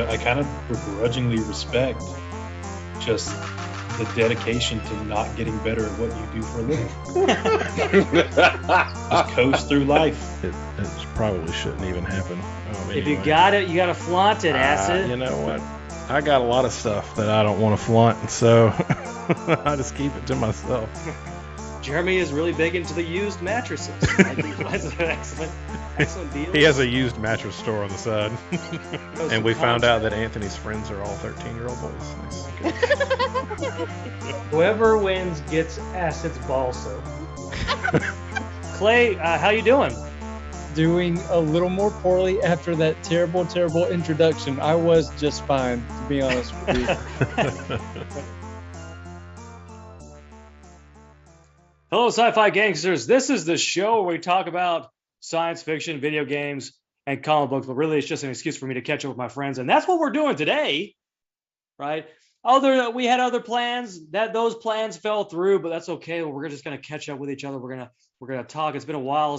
I kind of begrudgingly respect just the dedication to not getting better at what you do for a living. Just coast through life. It probably shouldn't even happen. If you got it, you got to flaunt it, Acid. You know what? I got a lot of stuff that I don't want to flaunt, so I just keep it to myself. Jeremy is really big into the used mattresses. Excellent deal. He has a used mattress store on the side. And we found out that Anthony's friends are all 13-year-old boys. Nice. Whoever wins gets Acid's ball soap. Clay, how you doing? Doing a little more poorly after that terrible introduction. I was just fine, to be honest with you. Hello, sci-fi gangsters. This is the show where we talk about science fiction, video games, and comic books, but really it's just an excuse for me to catch up with my friends, and that's what we're doing today, right? We had other plans. Those plans fell through, but that's okay. We're just gonna catch up with each other. We're gonna talk. It's been a while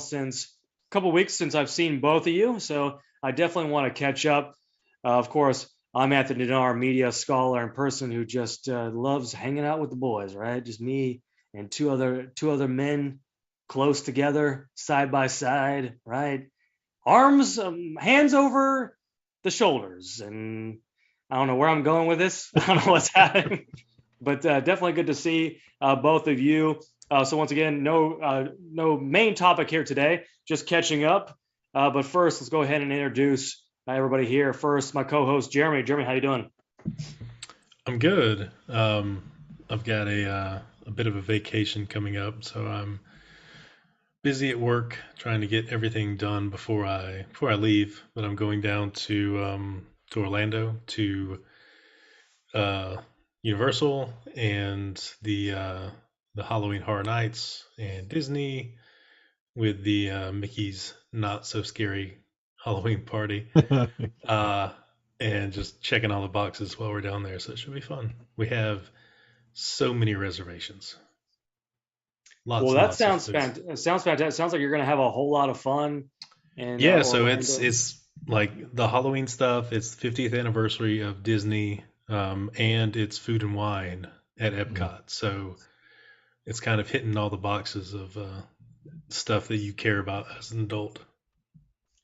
couple weeks since I've seen both of you, so I definitely want to catch up. Of course, I'm Anthony Dinar, media scholar and person who just loves hanging out with the boys, right? Just me and two other men close together, side by side, right? Arms, hands over the shoulders, and I don't know where I'm going with this. I don't know what's happening, but definitely good to see both of you. So once again, no main topic here today, just catching up. But first, let's go ahead and introduce everybody here. First, my co-host, Jeremy. Jeremy, how you doing? I'm good. I've got a bit of a vacation coming up, so I'm busy at work trying to get everything done before I leave. But I'm going down to Orlando to Universal and the Halloween Horror Nights and Disney with the Mickey's Not So Scary Halloween Party, and just checking all the boxes while we're down there. So it should be fun. We have so many reservations. Well, that sounds fantastic. It sounds fantastic. It sounds like you're going to have a whole lot of fun. And yeah, so it's like the Halloween stuff. It's the 50th anniversary of Disney, and it's food and wine at Epcot. So it's kind of hitting all the boxes of stuff that you care about as an adult.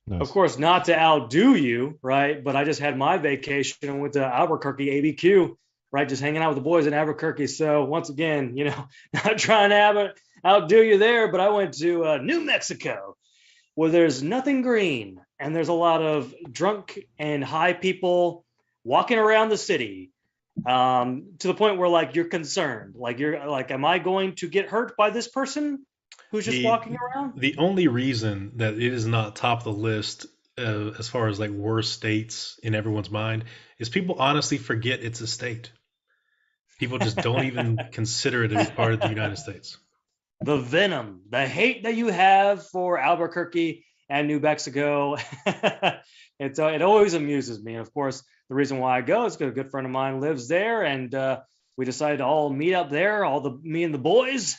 Nice. Of course, not to outdo you, right? But I just had my vacation and went to Albuquerque ABQ, right? Just hanging out with the boys in Albuquerque. So once again, not trying to outdo you there, but I went to New Mexico, where there's nothing green and there's a lot of drunk and high people walking around the city. To the point where like you're concerned, am I going to get hurt by this person who's just walking around? The only reason that it is not top of the list as far as like worst states in everyone's mind is people honestly forget it's a state. People just don't even consider it as part of the United States. The venom, the hate that you have for Albuquerque and New Mexico, it always amuses me. And of course, the reason why I go is because a good friend of mine lives there, and we decided to all meet up there, me and the boys,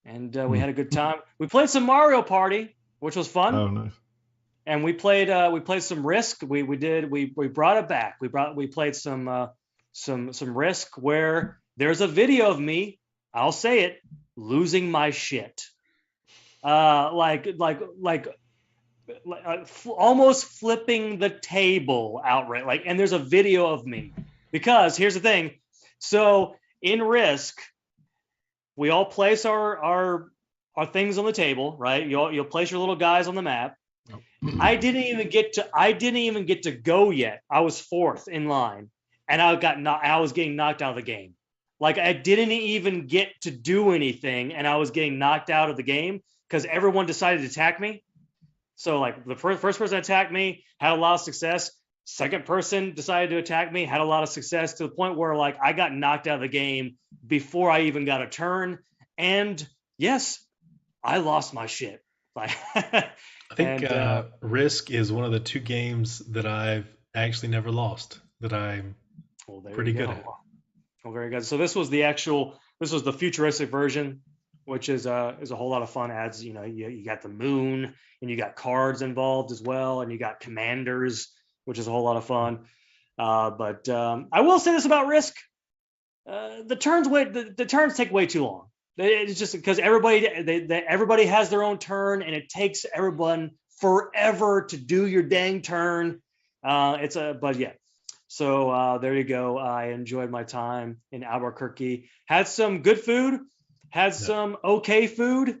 and we had a good time. We played some Mario Party, which was fun. Oh, nice. And we played some Risk. We brought it back. We played some Risk, where there's a video of me, I'll say it, losing my shit. Almost flipping the table outright. And there's a video of me, because here's the thing. So in Risk, we all place our things on the table, right? You'll place your little guys on the map. I didn't even get to go yet. I was fourth in line, and I was getting knocked out of the game. Like, I didn't even get to do anything, and I was getting knocked out of the game because everyone decided to attack me. So like the first person attacked me, had a lot of success. Second person decided to attack me, had a lot of success, to the point where like I got knocked out of the game before I even got a turn. And yes, I lost my shit. I think Risk is one of the two games that I've actually never lost, that I'm pretty good at. Well, very good. So this was the futuristic version which is a whole lot of fun. Adds, you got the moon and you got cards involved as well, and you got commanders, which is a whole lot of fun. But I will say this about Risk: the turns take way too long. It's just because everybody has their own turn, and it takes everyone forever to do your dang turn. But yeah. So there you go. I enjoyed my time in Albuquerque. Had some good food. Had some okay food.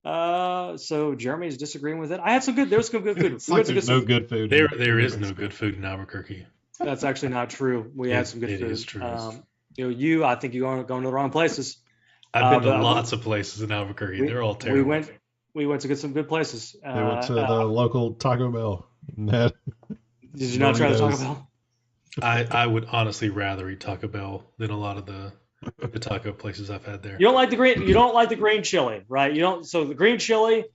So Jeremy's disagreeing with it. I had some good. There was some good food. It's like there's no good food. There is no good food in Albuquerque. That's actually not true. We had some good food. It is true. I think you're going to the wrong places. I've been to lots of places in Albuquerque. They're all terrible. We went to get some good places. They went to the local Taco Bell. Did you not try the Taco Bell? I would honestly rather eat Taco Bell than a lot of the taco places I've had there. You don't like the green chili, right? You don't. So the green chili.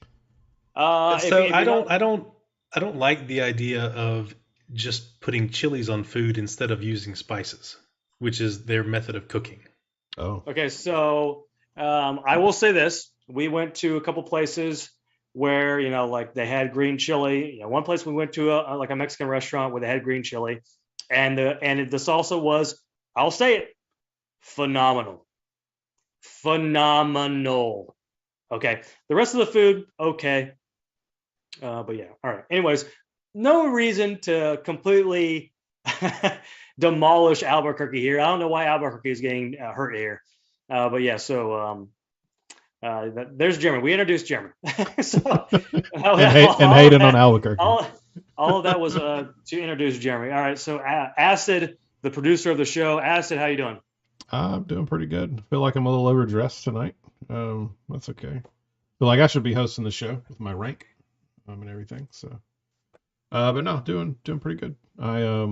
I don't like the idea of just putting chilies on food instead of using spices, which is their method of cooking. Oh. Okay, so I will say this: we went to a couple places where like they had green chili. One place we went to a Mexican restaurant where they had green chili, and the salsa was, I'll say it, phenomenal. Okay, the rest of the food, okay, but yeah, all right. Anyways, no reason to completely demolish Albuquerque here. I don't know why Albuquerque is getting hurt here, but yeah. So there's Jeremy. We introduced Jeremy. So, and hated on Albuquerque. All of that was to introduce Jeremy. All right. So Acid, the producer of the show, Acid, how you doing? I'm doing pretty good. I feel like I'm a little overdressed tonight. That's okay. Feel like I should be hosting the show with my rank and everything. So, but no, doing pretty good. I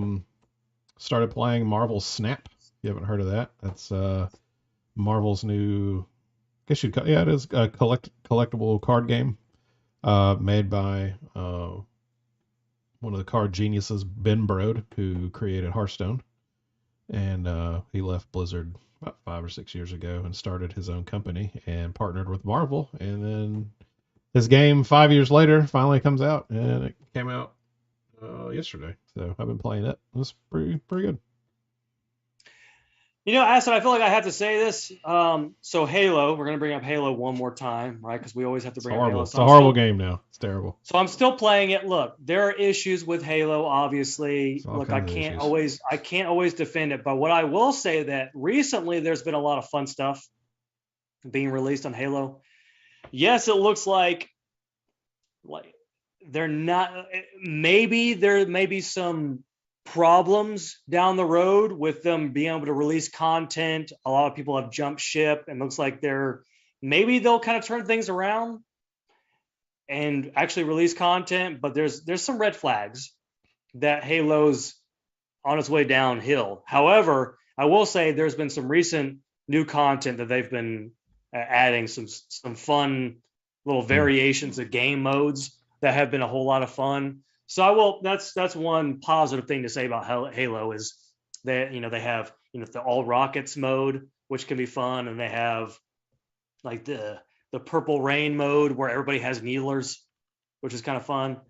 started playing Marvel's Snap. If you haven't heard of that, that's Marvel's new. I guess it is a collectible card game made by one of the card geniuses, Ben Brode, who created Hearthstone. And he left Blizzard about 5 or 6 years ago and started his own company and partnered with Marvel. And then his game 5 years later finally comes out, and it came out yesterday. So I've been playing it. It was pretty good. Acid, I feel like I have to say this. So Halo, we're going to bring up Halo one more time, right? Because we always have to bring up Halo. It's a horrible game now. It's terrible. So I'm still playing it. Look, there are issues with Halo, obviously. Look, I can't always defend it. But what I will say that recently there's been a lot of fun stuff being released on Halo. Yes, it looks like they're not. Maybe there may be some problems down the road with them being able to release content. A lot of people have jumped ship, and looks like maybe they'll kind of turn things around and actually release content. But there's some red flags that Halo's on its way downhill. However, I will say there's been some recent new content that they've been adding some fun little variations of game modes that have been a whole lot of fun. So that's one positive thing to say about Halo is that they have the all rockets mode, which can be fun, and they have like the purple rain mode where everybody has needlers, which is kind of fun.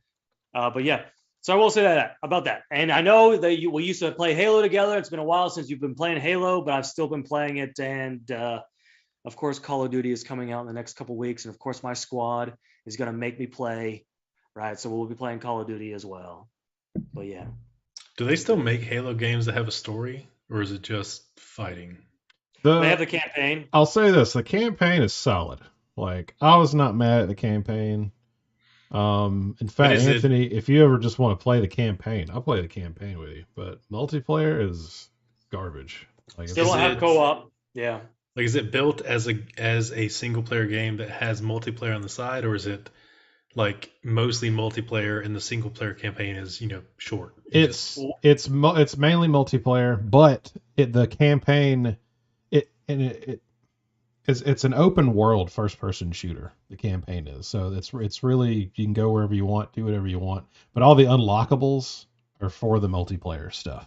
But yeah, so I will say that about that. And I know that we used to play Halo together. It's been a while since you've been playing Halo, but I've still been playing it. And of course, Call of Duty is coming out in the next couple weeks, and of course, my squad is going to make me play. Right, so we'll be playing Call of Duty as well. But yeah. Do they still make Halo games that have a story, or is it just fighting? They have the campaign. I'll say this: the campaign is solid. Like, I was not mad at the campaign. In fact, Anthony, if you ever just want to play the campaign, I'll play the campaign with you. But multiplayer is garbage. Like, still don't have co-op. Yeah. Like, is it built as a single player game that has multiplayer on the side, or is it like mostly multiplayer and the single player campaign is short? It's mainly multiplayer, but the campaign it's an open world first person shooter. The campaign is, so it's really, you can go wherever you want, do whatever you want, but all the unlockables are for the multiplayer stuff.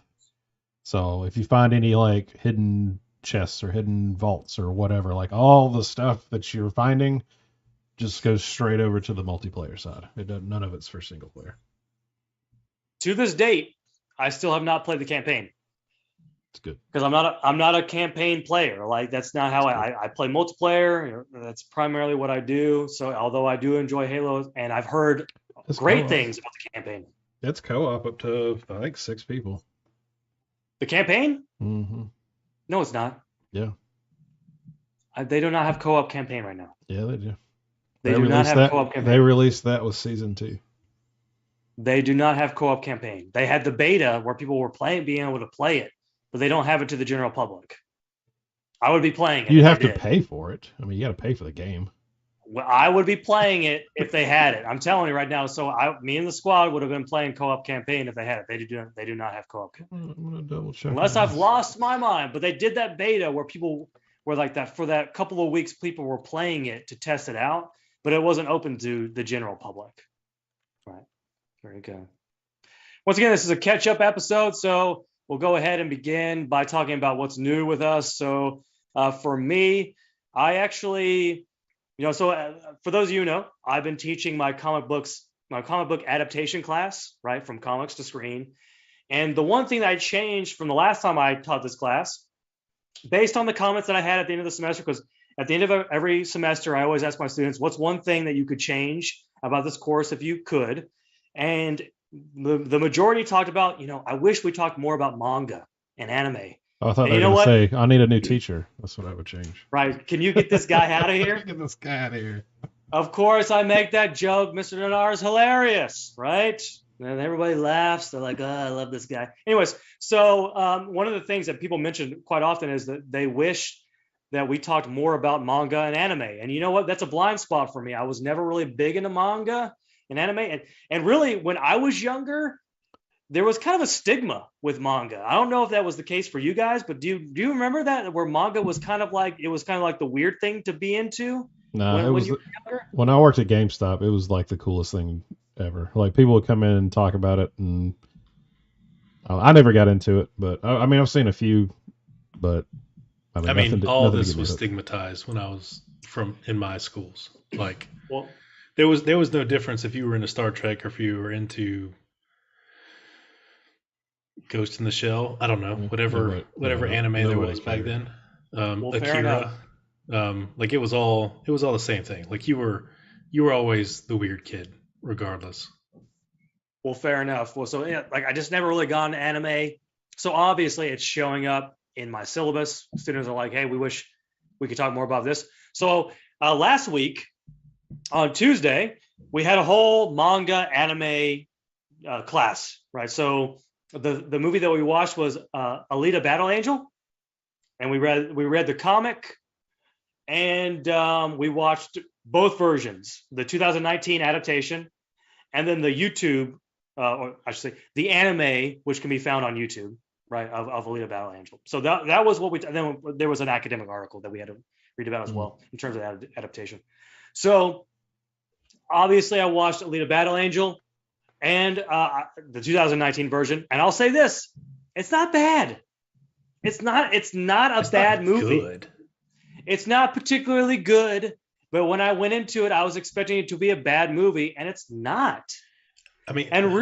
So if you find any like hidden chests or hidden vaults or whatever. Like all the stuff that you're finding just goes straight over to the multiplayer side. None of it's for single player. To this date, I still have not played the campaign. It's good. Because I'm not a campaign player. Like that's not how I play multiplayer. That's primarily what I do. So although I do enjoy Halo, and I've heard great things about the campaign. It's co-op up to I think 6 people. The campaign? Mm-hmm. No, it's not. Yeah. They do not have co-op campaign right now. Yeah, they do. They do not have co-op campaign. They released that with season 2. They do not have co-op campaign. They had the beta where people were being able to play it, but they don't have it to the general public. I would be playing it. You have to pay for it. I mean, you got to pay for the game. Well, I would be playing it if they had it. I'm telling you right now. So me and the squad would have been playing co-op campaign if they had it. They do not have co-op campaign. I'm gonna double check. Unless I've lost my mind, but they did that beta where people were like that for that couple of weeks. People were playing it to test it out, but it wasn't open to the general public. Right. Very good. Once again, this is a catch-up episode, so we'll go ahead and begin by talking about what's new with us. So for me, I actually, for those of you who know, I've been teaching my comic book adaptation class, right, from comics to screen. And the one thing that I changed from the last time I taught this class, based on the comments that I had at the end of the semester, because at the end of every semester, I always ask my students, what's one thing that you could change about this course if you could? And the majority talked about, I wish we talked more about manga and anime. Oh, I thought they were going to say, I need a new teacher. That's what I would change. Right. Can you get this guy out of here? Get this guy out of here. Of course, I make that joke. Mr. Nanar is hilarious, right? And everybody laughs. They're like, oh, I love this guy. Anyways, so one of the things that people mention quite often is that they wish that we talked more about manga and anime. And you know what? That's a blind spot for me. I was never really big into manga and anime. And really, when I was younger, there was kind of a stigma with manga. I don't know if that was the case for you guys, but do you remember that where manga was kind of like the weird thing to be into? No, when I worked at GameStop, it was like the coolest thing ever. Like people would come in and talk about it, and I never got into it. But I mean, I've seen a few, but all this was stigmatized when I was in my schools. Like, well, there was no difference if you were into Star Trek or if you were into Ghost in the Shell. I don't know, whatever anime there was back then. Akira. Like it was all the same thing. Like you were always the weird kid, regardless. Well, fair enough. Well, so yeah, like I just never really gone to anime. So obviously it's showing up in my syllabus. Students are like, hey, we wish we could talk more about this. So last week on Tuesday, we had a whole manga anime class, right? So the movie that we watched was Alita Battle Angel, and we read the comic, and we watched both versions, the 2019 adaptation, and then the YouTube, or I should say, the anime, which can be found on YouTube, right, of Alita Battle Angel. So that was what we. Then there was an academic article that we had to read about as well in terms of adaptation. So obviously, I watched Alita Battle Angel and the 2019 version, and I'll say this: it's not bad. It's not a bad movie. Good. It's not particularly good, but when I went into it, I was expecting it to be a bad movie, and it's not. I mean, and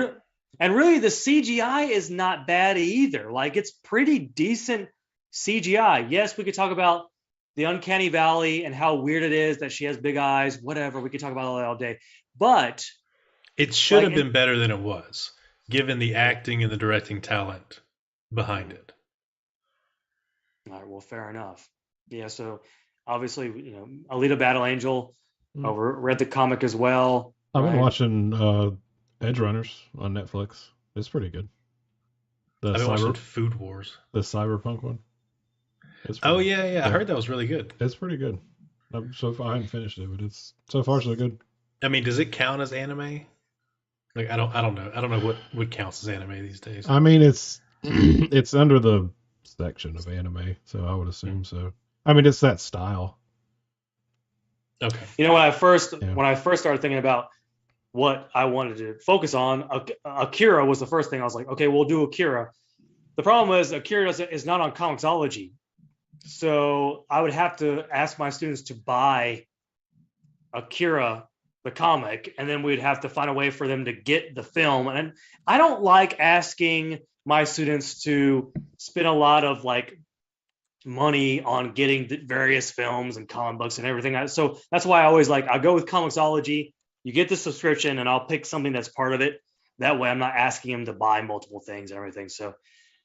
really, the CGI is not bad either. Like, it's pretty decent CGI. Yes, we could talk about the Uncanny Valley and how weird it is that she has big eyes. Whatever, we could talk about all that all day. But it should have been better than it was, given the acting and the directing talent behind it. All right, well, fair enough. Yeah, so obviously, Alita Battle Angel, read the comic as well. I've been watching Edge Runners on Netflix. It's pretty good. I've been watching Food Wars. The cyberpunk one. Yeah. I heard that was really good. It's pretty good. So far, I haven't finished it, but it's so far so good. I mean, does it count as anime? Like, I don't know. I don't know what counts as anime these days. I mean, it's under the section of anime, so I would assume so. I mean, it's that style. Okay. When I first started thinking about what I wanted to focus on, Akira was the first thing. I was like, okay, we'll do Akira. The problem is Akira is not on Comixology. So I would have to ask my students to buy Akira, the comic, and then we'd have to find a way for them to get the film. And I don't like asking my students to spend a lot of like money on getting the various films and comic books and everything. So that's why I always like, I'll go with Comixology. You get the subscription and I'll pick something that's part of it. That way I'm not asking them to buy multiple things and everything. So,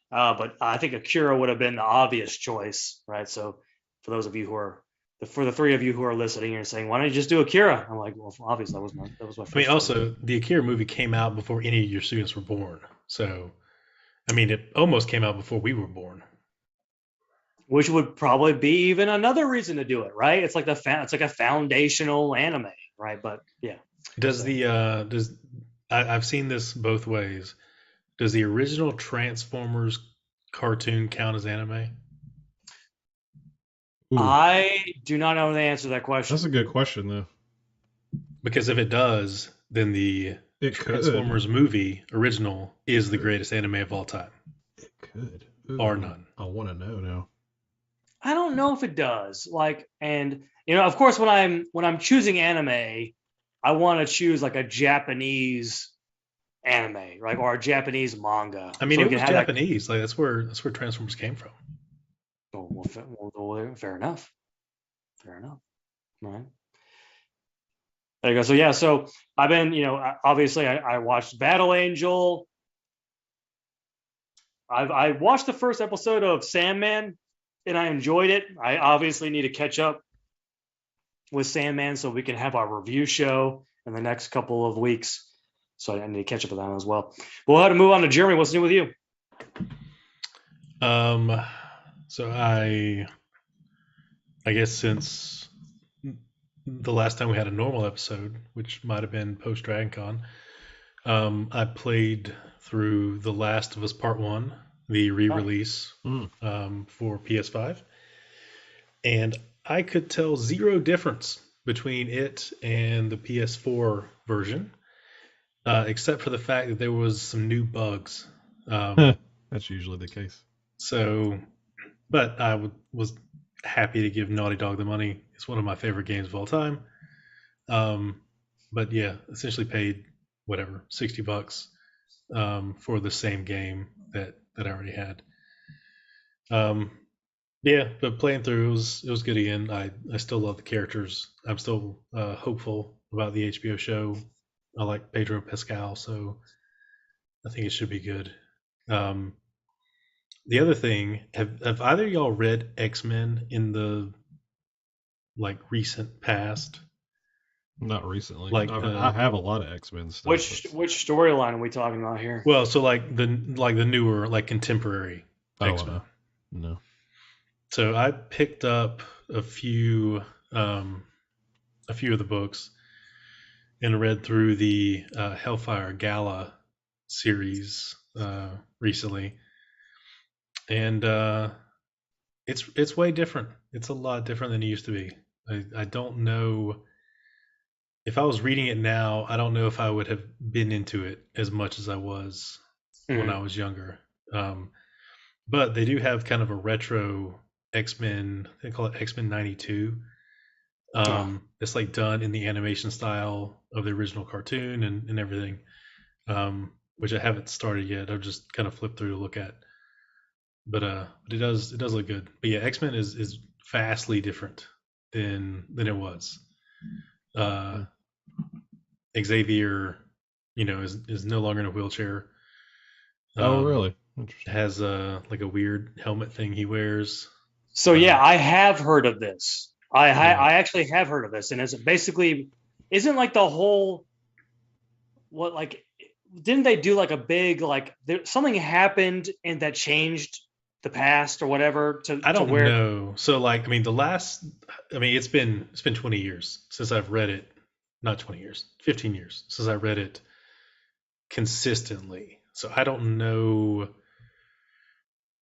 but I think Akira would have been the obvious choice, right? So for those of you who are, for the three of you who are listening and saying, why don't you just do Akira? I'm like, well, obviously that was my first I mean, choice. also the Akira movie came out before any of your students were born. So, I mean, it almost came out before we were born. Which would probably be even another reason to do it, right? It's like it's like a foundational anime, right? But yeah. Does So- the I've seen this both ways. Does the original Transformers cartoon count as anime? Ooh, I do not know the answer to that question. that's a good question, though. Because if it does, then the It could. Transformers movie original is the greatest anime of all time, It could. Ooh, bar none. I want to know now. I don't know if it does. Like, and of course, when I'm choosing anime, I want to choose like a Japanese anime, right, or a Japanese manga. I mean, so it we was can have Japanese. Like that's where Transformers came from. fair enough. Fair enough. All right. There you go. So yeah, so I've been, obviously I watched Battle Angel. I watched the first episode of Sandman and I enjoyed it. I obviously need to catch up with Sandman so we can have our review show in the next couple of weeks. So I need to catch up with that as well. We'll have to move on to Jeremy. What's new with you? So I guess since the last time we had a normal episode, which might have been post DragonCon, I played through The Last of Us Part 1, the re-release for PS5, and I could tell zero difference between it and the PS4 version, except for the fact that there was some new bugs. That's usually the case. So, but I was happy to give Naughty Dog the money. It's one of my favorite games of all time. But yeah, essentially paid whatever $60 for the same game that I already had. Yeah, but playing through it was good again. I still love the characters. I'm still hopeful about the HBO show. I like Pedro Pascal, so I think it should be good. The other thing, have either of y'all read X-Men in the like recent past? Not recently. Like, I have a lot of X-Men stuff. Which storyline are we talking about here? Well, so like the newer, like contemporary X-Men. No. So I picked up a few of the books and read through the Hellfire Gala series recently, and it's way different. It's a lot different than it used to be. I don't know if I was reading it now. I don't know if I would have been into it as much as I was when I was younger. But they do have kind of a retro X-Men. They call it X-Men '92. It's like done in the animation style of the original cartoon and everything, which I haven't started yet. I've just kind of flipped through to look at. But it does look good. But yeah, X-Men is vastly different than it was. Xavier, is no longer in a wheelchair. Oh, really? Interesting. Has like a weird helmet thing he wears. So yeah, I have heard of this. I actually have heard of this, and it's basically isn't like the whole didn't they do like a big something happened and that changed the past or whatever I don't know. So it's been 20 years since I've read it. Not 20 years, 15 years since I read it consistently. So I don't know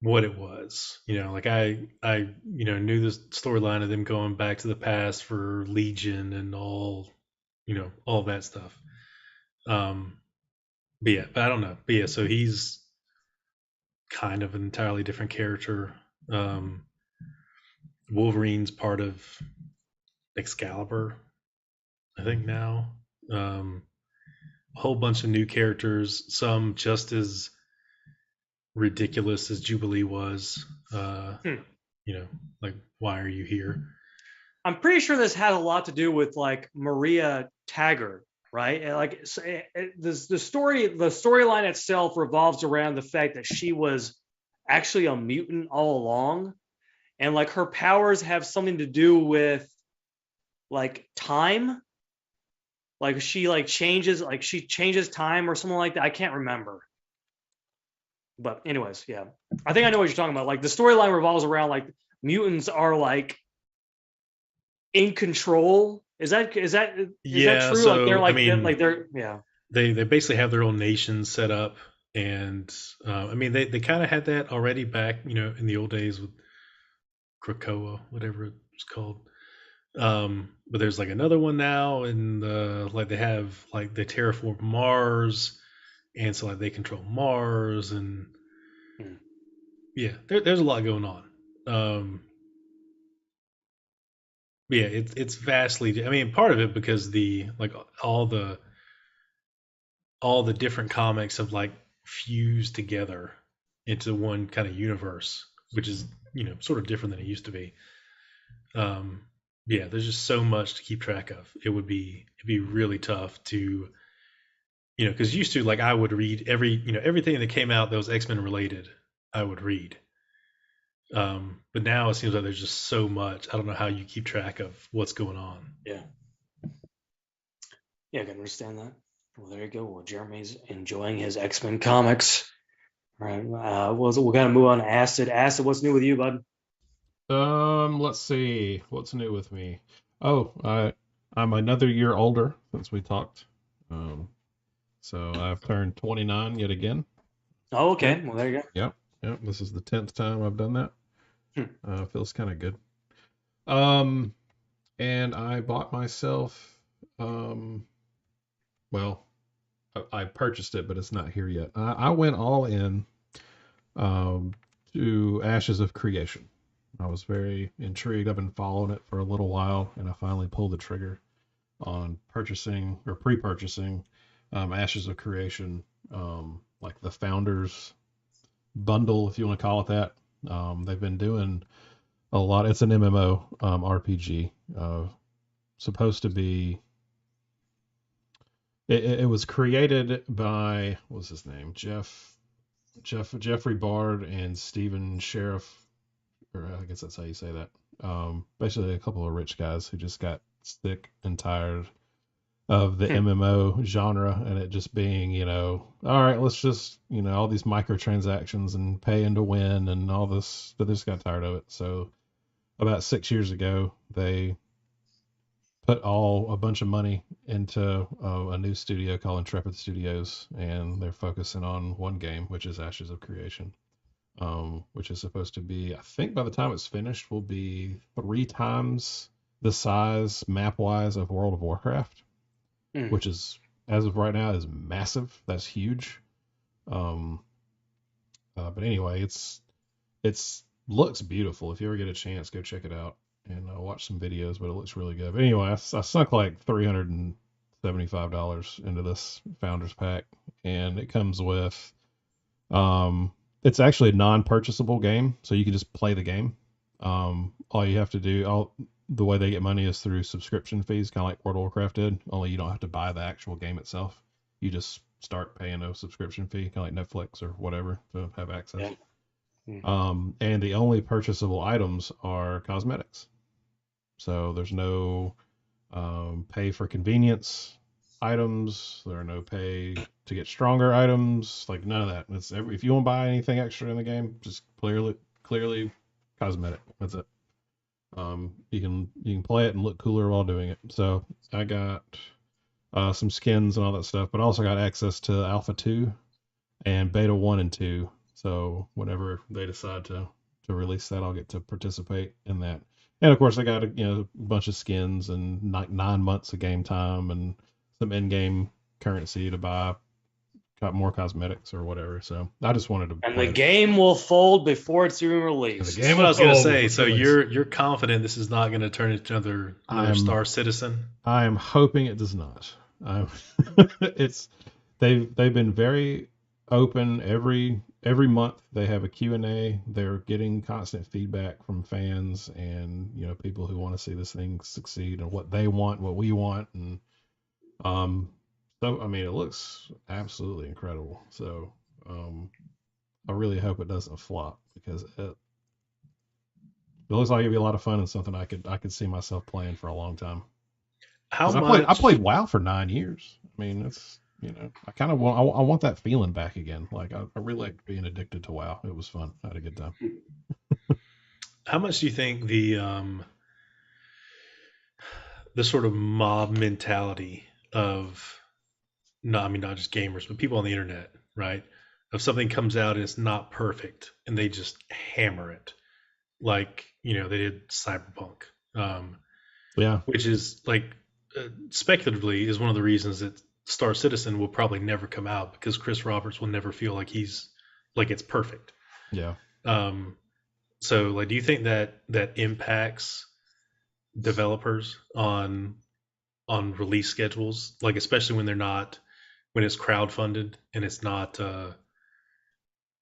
what it was. I knew the storyline of them going back to the past for Legion and all that stuff. But I don't know. But yeah, so he's kind of an entirely different character. Wolverine's part of Excalibur, I think now. A whole bunch of new characters, some just as ridiculous as Jubilee was. Hmm. You know, like, why are you here? I'm pretty sure this had a lot to do with like Maria Taggart, right? And like the storyline itself revolves around the fact that she was actually a mutant all along, and like her powers have something to do with like time. Like she changes time or something like that. I can't remember. But anyways, yeah. I think I know what you're talking about. Like the storyline revolves around like mutants are like in control. Is that Yeah, true? Like so I mean, they're yeah. they basically have their own nation set up, and I mean they kind of had that already back, in the old days with Krakoa, whatever it's called. But there's like another one now, and like they have like they terraform Mars, and so like they control Mars, and Hmm. yeah, there's a lot going on. Um, yeah, it's vastly. I mean, part of it because the like all the different comics have like fused together into one kind of universe, which is sort of different than it used to be. Um, yeah, there's just so much to keep track of. It'd be really tough to because used to like I would read everything that came out that was X Men related, I would read. But now it seems like there's just so much. I don't know how you keep track of what's going on. Yeah. Yeah, I can understand that. Well, there you go. Well, Jeremy's enjoying his X-Men comics. All right. We're gonna move on to Acid. Acid, what's new with you, bud? Let's see. What's new with me? Oh, I'm another year older since we talked. Um, so I've turned 29 yet again. Oh, Yep. okay. Well, there you Yep. Yep. This is the 10th time I've done that. go. Feels kind of good. Um, and I bought myself, um, well, I purchased it, but it's not here yet. I went all in, um, to Ashes of Creation. I was very intrigued. I've been following it for a little while, and I finally pulled the trigger on purchasing or pre-purchasing Ashes of Creation, like the Founders bundle, if you want to call it that. They've been doing a lot. It's an MMO RPG, supposed to be. It was created by what's his name, Jeffrey Bard and Stephen Sheriff, or I guess that's how you say that. Basically, a couple of rich guys who just got sick and tired of the Hmm. MMO genre and it just being, all right, let's just, all these microtransactions and pay to win and all this. But they just got tired of it. So about 6 years ago, they put a bunch of money into a new studio called Intrepid Studios, and they're focusing on one game, which is Ashes of Creation, which is supposed to be, I think by the time it's finished, will be 3 times the size map wise of World of Warcraft, Hmm. which is as of right now is massive. That's huge. Um, but anyway, it's looks beautiful. If you ever get a chance, go check it out and watch some videos. But it looks really good. But anyway, I sunk like $375 into this founders pack, and it comes with it's actually a non-purchasable game, so you can just play the game. All you have to do, the way they get money is through subscription fees, kind of like World of Warcraft did. Only you don't have to buy the actual game itself. You just start paying a subscription fee, kind of like Netflix or whatever, to have access. Yeah. Hmm. And the only purchasable items are cosmetics. So there's no pay for convenience items. There are no pay to get stronger items. Like none of that. If you want to buy anything extra in the game, just clearly cosmetic. That's it. You can play it and look cooler while doing it. So I got some skins and all that stuff, but I also got access to Alpha 2 and Beta 1 and 2. So whenever they decide to release that, I'll get to participate in that. And of course, I got a bunch of skins and 9 months of game time and some in-game currency to buy got more cosmetics or whatever. So I just wanted to And play the game will fold before it's even released. The That's game what I was gonna will say. fold So before it's- you're confident this is not gonna turn into another I'm Star Citizen? I am hoping it does not. I'm it's they've been very open every month. They have a Q&A. They're getting constant feedback from fans and people who want to see this thing succeed and what they want, what we want, and um so I mean it looks absolutely incredible. So I really hope it doesn't flop because it looks like it'd be a lot of fun and something I could see myself playing for a long time. How Because I played much? WoW for 9 years. I mean, it's I kind of want that feeling back again. Like I really like being addicted to WoW. It was fun. I had a good time. How much do you think the sort of mob mentality of not just gamers, but people on the internet, right? If something comes out and it's not perfect and they just hammer it, like they did Cyberpunk, um, Yeah, which is like speculatively is one of the reasons that Star Citizen will probably never come out because Chris Roberts will never feel like he's like it's perfect. yeah, Um, so like, do you think that impacts developers on release schedules, like especially when they're not when it's crowdfunded and it's not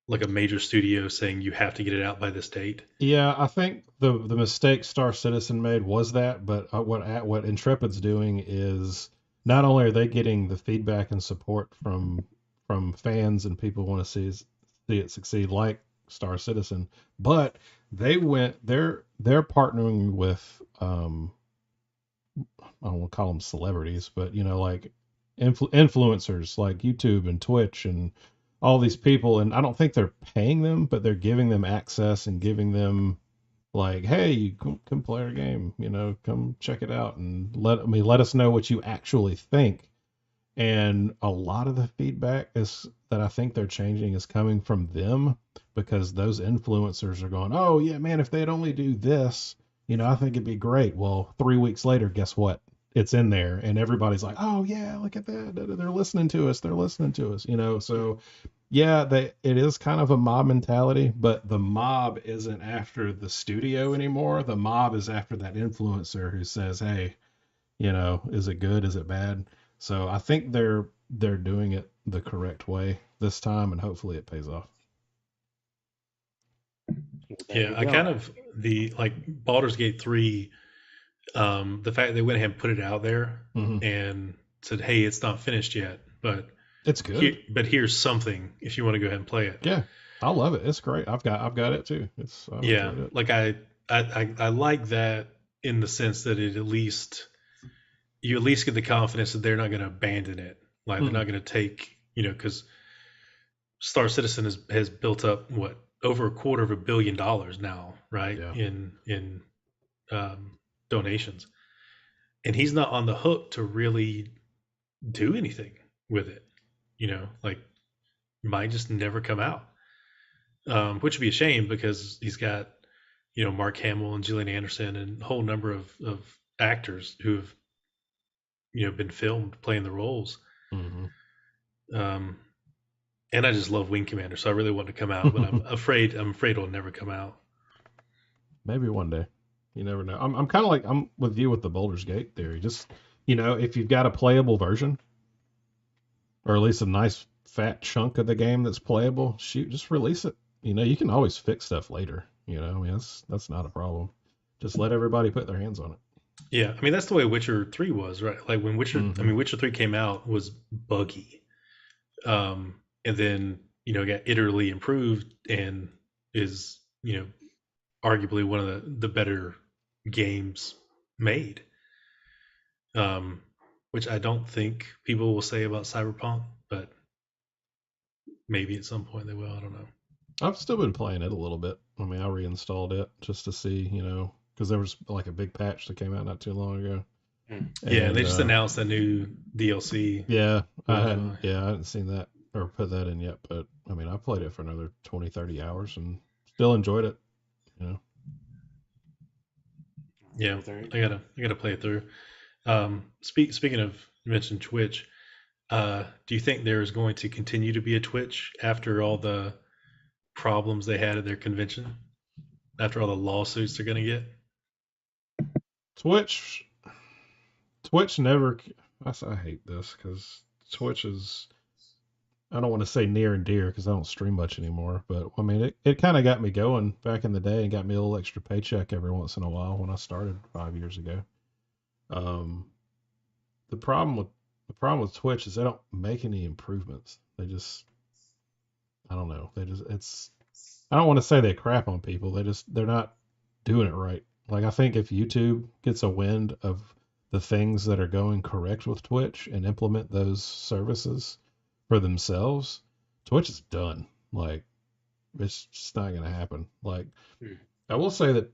like a major studio saying you have to get it out by this date? yeah. I think the mistake Star Citizen made was that, but what Intrepid's doing is not only are they getting the feedback and support from fans and people who want to see it succeed, like Star Citizen, but they're partnering with I don't want to call them celebrities, but like influencers like YouTube and Twitch and all these people. And I don't think they're paying them, but they're giving them access and giving them like, hey, you come play our game, come check it out and let us know what you actually think. And a lot of the feedback is that I think they're changing is coming from them because those influencers are going, oh yeah, man, if they'd only do this, I think it'd be great. Well, 3 weeks later, guess what? It's in there, and everybody's like, oh yeah, look at that. They're listening to us. They're listening to us. So yeah, it is kind of a mob mentality, but the mob isn't after the studio anymore. The mob is after that influencer who says, hey, is it good? Is it bad? So I think they're doing it the correct way this time, and hopefully it pays off. There Yeah, you I go. kind of the like Baldur's Gate 3, the fact they went ahead and put it out there Hmm. and said, "Hey, it's not finished yet, but It's good. here's something if you want to go ahead and play it." Yeah, I love it. It's great. I've got it too. I've Yeah, enjoyed it. like I like that in the sense that it at least you at least get the confidence that they're not going to abandon it. Like they're Hmm. not going to take, because Star Citizen has built up what over $250 million now, right? Yeah. In um, donations, and he's not on the hook to really do anything with it. Like might just never come out, which would be a shame because he's got Mark Hamill and Gillian Anderson and a whole number of actors who've been filmed playing the roles. Hmm. Um, and I just love Wing Commander, so I really want it to come out, but I'm afraid it'll never come out. Maybe one day. You never know. I'm kind of like I'm with you with the Baldur's Gate theory. Just if you've got a playable version, or at least a nice fat chunk of the game that's playable, shoot, just release it. You can always fix stuff later. I mean, that's not a problem. Just let everybody put their hands on it. Yeah, I mean that's the way Witcher 3 was, right? Like when Hmm. Witcher 3 came out was buggy, and then got iteratively improved and is arguably one of the better games made. Um, which I don't think people will say about Cyberpunk, but maybe at some point they will. I don't know. I've still been playing it a little bit. I mean, I reinstalled it just to see, because there was like a big patch that came out not too long ago. Yeah, and they And just announced a new DLC yeah, I with hadn't yeah, I hadn't seen that or put that in yet, but I mean, I played it for another 20, 30 hours and still enjoyed it, you know. yeah. I gotta play it through. Speaking of, you mentioned Twitch. Do you think there is going to continue to be a Twitch after all the problems they had at their convention? After all the lawsuits they're going to get? Twitch, Twitch never. I hate this because Twitch is. I don't want to say near and dear because I don't stream much anymore. But I mean, it kind of got me going back in the day and got me a little extra paycheck every once in a while when I started 5 years ago. Um, the problem with Twitch is they don't make any improvements. They just I don't know. They just it's I don't want to say they crap on people. They're not doing it right. Like I think if YouTube gets a wind of the things that are going correct with Twitch and implement those services for themselves, Twitch is done. Like it's just not going to happen. Like I will say that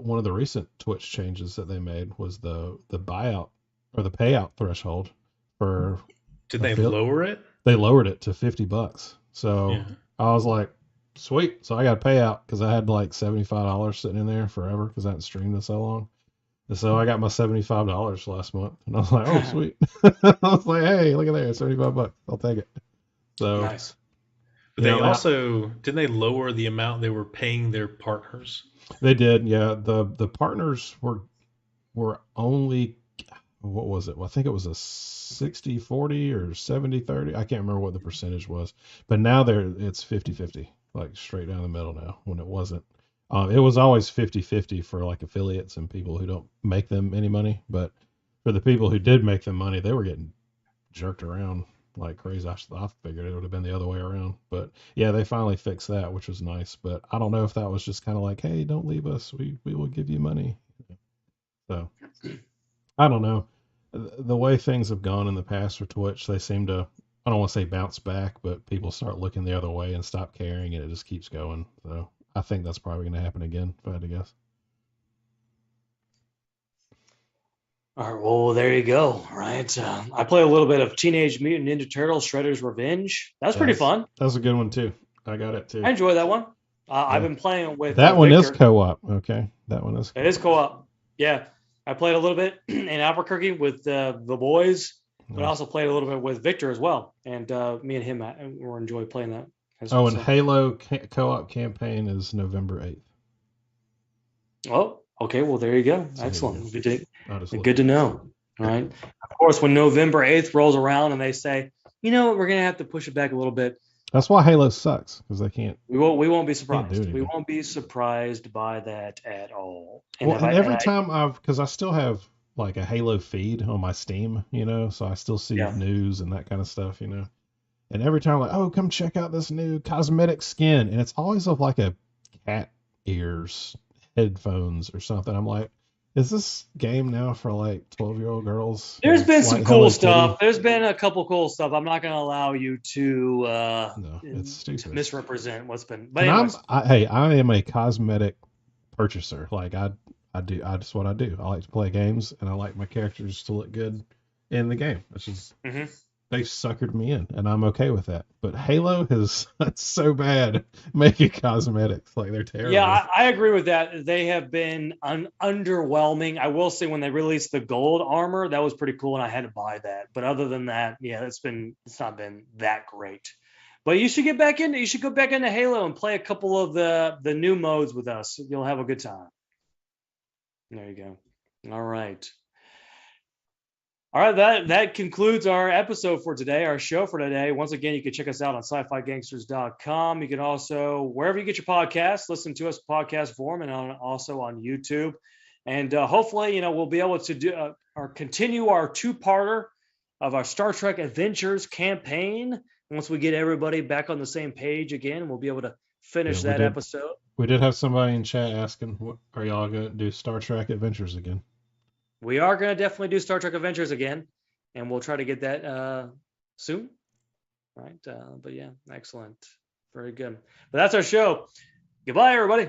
one of the recent Twitch changes that they made was the buyout or the payout threshold for Did they lower it? they lowered it to $50. So Yeah. I was like, sweet. So I got a payout because I had like $75 sitting in there forever because I hadn't streamed in so long. And so I got my $75 last month, and I was like, oh sweet. I was like, hey, look at there, $75. I'll take it. So Nice. But they also didn't they lower the amount they were paying their partners? They did, yeah. The partners were only what was it? Well, I think it was a 60-40 or 70-30. I can't remember what the percentage was. But now it's 50-50, like straight down the middle now when it wasn't. It was always 50-50 for like affiliates and people who don't make them any money. But for the people who did make them money, they were getting jerked around like crazy. I figured it would have been the other way around. But yeah, they finally fixed that, which was nice. But I don't know if that was just kind of like, hey, don't leave us. We will give you money. So I don't know. The way things have gone in the past for Twitch, they seem to, I don't want to say bounce back, but people start looking the other way and stop caring, and it just keeps going. So I think that's probably going to happen again, if I had to guess. All right, well, there you go. Right, I play a little bit of Teenage Mutant Ninja Turtles: Shredder's Revenge. That's pretty fun. That was a good one too. I got it too. I enjoy that one. I've been playing it with that one Victor. is co-op. Okay, that one is. It is co-op. Yeah, I played a little bit in Albuquerque with the boys, but I also played a little bit with Victor as well. And me and him were enjoy playing that. And Halo co-op campaign is November 8th. Oh, okay. Well, there you go. Excellent. Good to know. All right. Of course, when November 8th rolls around and they say, you know what, we're going to have to push it back a little bit. That's why Halo sucks, because they can't. We won't be surprised. We won't be surprised by that at all. And every time because I still have like a Halo feed on my Steam, so I still see news and that kind of stuff, And every time I'm like, oh, come check out this new cosmetic skin, and it's always of like a cat ears headphones or something. I'm like, is this game now for like 12-year-old girls? There's been some cool stuff. There's been a couple cool stuff. I'm not going to allow you to no, it's stupid. To misrepresent what's been. But anyways. I am a cosmetic purchaser. Like that's what I do. I like to play games, and I like my characters to look good in the game. Which is they suckered me in, and I'm okay with that. But Halo is so bad making cosmetics. Like they're terrible. Yeah, I agree with that. They have been underwhelming. I will say when they released the gold armor, that was pretty cool, and I had to buy that. But other than that, yeah, it's not been that great. But you should go back into Halo and play a couple of the new modes with us. You'll have a good time. There you go. All right. All right, that concludes our episode for today, our show for today. Once again, you can check us out on sci-figangsters.com. You can also, wherever you get your podcasts, listen to us podcast form and also on YouTube. And hopefully, we'll be able to do or continue our two-parter of our Star Trek Adventures campaign. Once we get everybody back on the same page again, we'll be able to finish that episode. We did have somebody in chat asking, are y'all going to do Star Trek Adventures again? We are going to definitely do Star Trek Adventures again, and we'll try to get that soon. Right. But yeah, excellent. Very good. But that's our show. Goodbye, everybody.